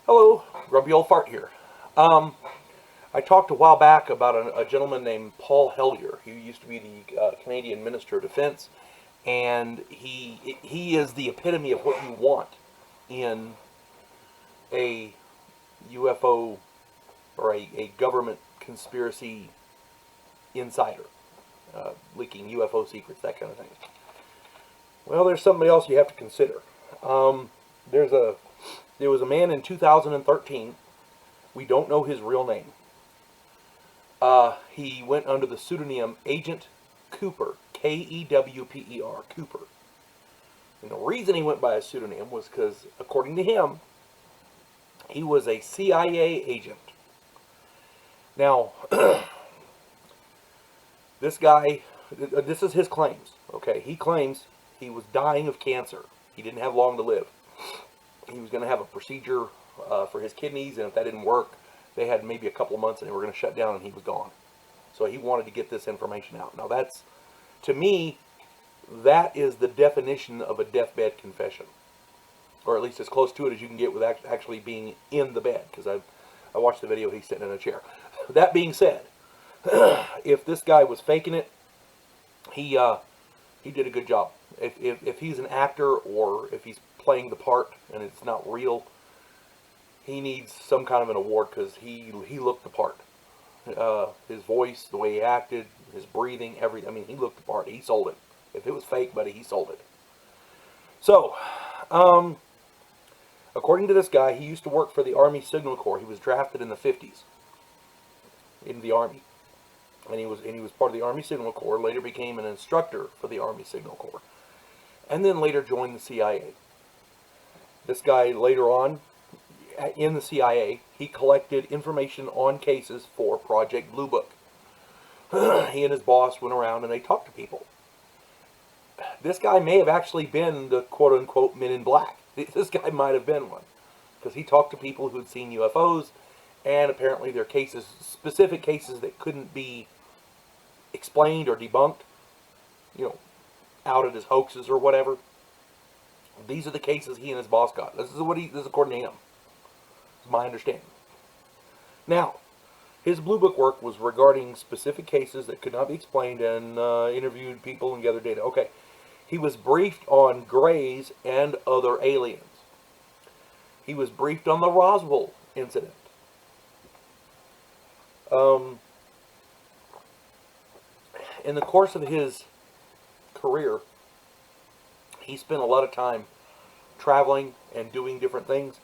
Hello, Grumpy Old Fart here. I talked a while back about a gentleman named Paul Hellyer. He used to be the Canadian Minister of Defense, and he is the epitome of what you want in a UFO or a government conspiracy insider, leaking UFO secrets, that kind of thing. Well, there's somebody else you have to consider. There was a man in 2013. We don't know his real name. He went under the pseudonym Agent Cooper, K-E-W-P-E-R, Cooper. And the reason he went by a pseudonym was because, according to him, he was a CIA agent. Now, this guy, this is his claims, okay? He claims he was dying of cancer. He didn't have long to live. He was going to have a procedure for his kidneys, and if that didn't work, they had maybe a couple of months and they were going to shut down and he was gone. So he wanted to get this information out. Now that's, to me, that is the definition of a deathbed confession. Or at least as close to it as you can get with actually being in the bed. Because I watched the video, he's sitting in a chair. That being said, if this guy was faking it, he did a good job. If he's an actor or if he's playing the part and it's not real, he needs some kind of an award because he looked the part. His voice, the way he acted, his breathing, everything. I mean, he looked the part. He sold it. If it was fake, buddy, he sold it. So, according to this guy, he used to work for the Army Signal Corps. He was drafted in the 50s in the Army. And he was part of the Army Signal Corps, later became an instructor for the Army Signal Corps. And then later joined the CIA. This guy later on, in the CIA, he collected information on cases for Project Blue Book. He and his boss went around and they talked to people. This guy may have actually been the quote-unquote Men in Black. This guy might have been one. Because he talked to people who'd seen UFOs, and apparently there are cases, specific cases that couldn't be explained or debunked, outed as hoaxes or whatever. These are the cases he and his boss got. This is according to him. It's my understanding. Now, his Blue Book work was regarding specific cases that could not be explained, and interviewed people and gathered data. Okay, he was briefed on Greys and other aliens. He was briefed on the Roswell incident. In the course of his career, he spent a lot of time traveling and doing different things,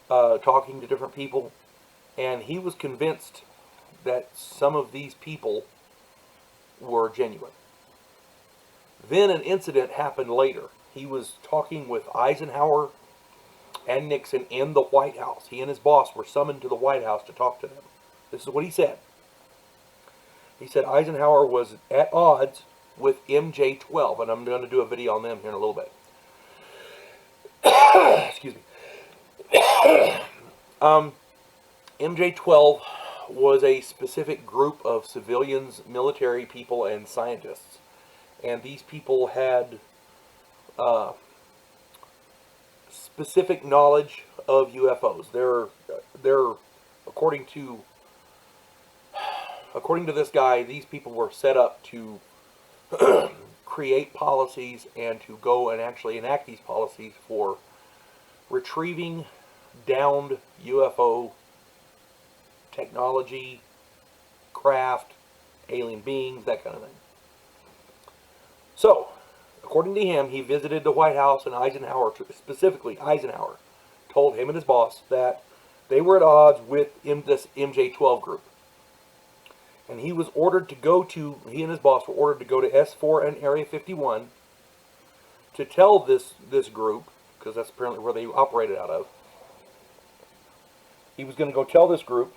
talking to different people, and he was convinced that some of these people were genuine. Then an incident happened later. He was talking with Eisenhower and Nixon in the White House. He and his boss were summoned to the White House to talk to them. This is what he said. He said Eisenhower was at odds with MJ-12, and I'm going to do a video on them here in a little bit. Excuse me. MJ-12 was a specific group of civilians, military people, and scientists. And these people had specific knowledge of UFOs. They're according to this guy, these people were set up to create policies and to go and actually enact these policies for retrieving downed UFO technology, craft, alien beings, that kind of thing. So, according to him, he visited the White House, and Eisenhower, specifically Eisenhower, told him and his boss that they were at odds with this MJ-12 group. And he was ordered to go to, he and his boss were ordered to go to S4 and Area 51 to tell this group, because that's apparently where they operated out of. He was going to go tell this group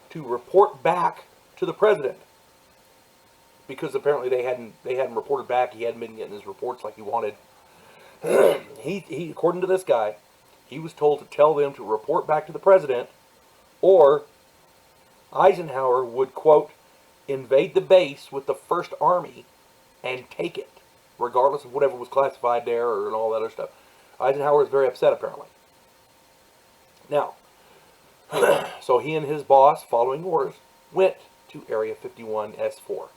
to report back to the president, because apparently they hadn't reported back. He hadn't been getting his reports like he wanted. He according to this guy, he was told to tell them to report back to the president, or Eisenhower would, quote, invade the base with the First Army and take it, regardless of whatever was classified there and all that other stuff. Eisenhower was very upset, apparently. Now, So he and his boss, following orders, went to Area 51S4.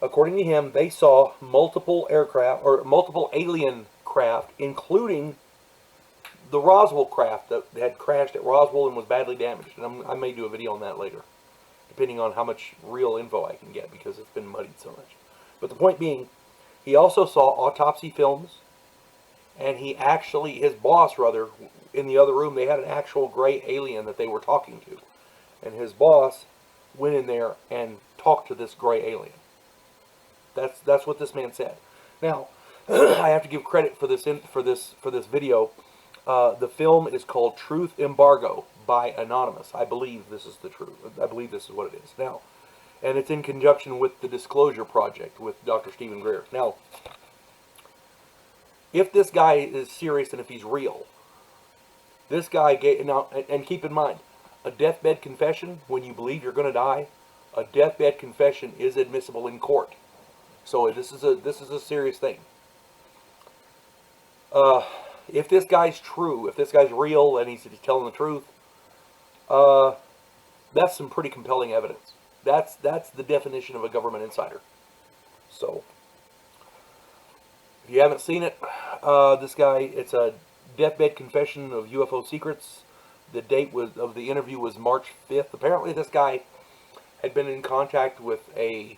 According to him, they saw multiple aircraft, or multiple alien craft, including the Roswell craft that had crashed at Roswell and was badly damaged. And I may do a video on that later, depending on how much real info I can get, because it's been muddied so much. But the point being, he also saw autopsy films, and his boss, rather, in the other room, they had an actual gray alien that they were talking to. And his boss went in there and talked to this gray alien. That's what this man said. Now, I have to give credit for this video. The film is called Truth Embargo by Anonymous. I believe this is the truth. I believe this is what it is. Now, and it's in conjunction with the Disclosure Project with Dr. Stephen Greer. Now, if this guy is serious and if he's real, this guy and keep in mind, a deathbed confession, when you believe you're going to die, a deathbed confession is admissible in court. So this is a serious thing. If this guy's true, if this guy's real and he's telling the truth, that's some pretty compelling evidence. That's the definition of a government insider. So, if you haven't seen it, this guy, it's a deathbed confession of UFO secrets. The date of the interview was March 5th. Apparently this guy had been in contact with a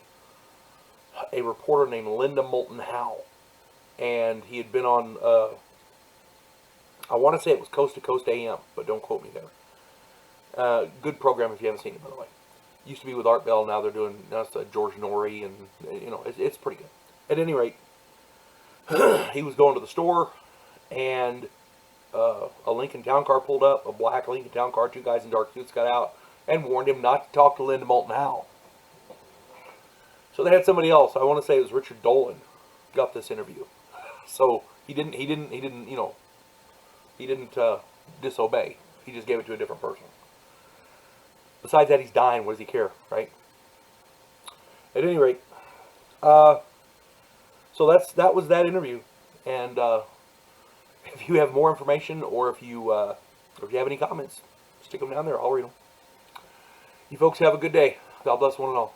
reporter named Linda Moulton Howe. And he had been on, I want to say it was Coast to Coast AM, but don't quote me there. Good program if you haven't seen it, by the way. Used to be with Art Bell, now they're doing, now it's George Norrie, and, you know, it's pretty good. At any rate, he was going to the store, and a Lincoln Town Car pulled up, a black Lincoln Town Car, two guys in dark suits got out, and warned him not to talk to Linda Moulton Howe. So they had somebody else, I want to say it was Richard Dolan, got this interview. So he didn't disobey. He just gave it to a different person. Besides that, he's dying. What does he care, right? At any rate, so that was that interview. And if you have more information, or if you have any comments, stick them down there. I'll read them. You folks have a good day. God bless one and all.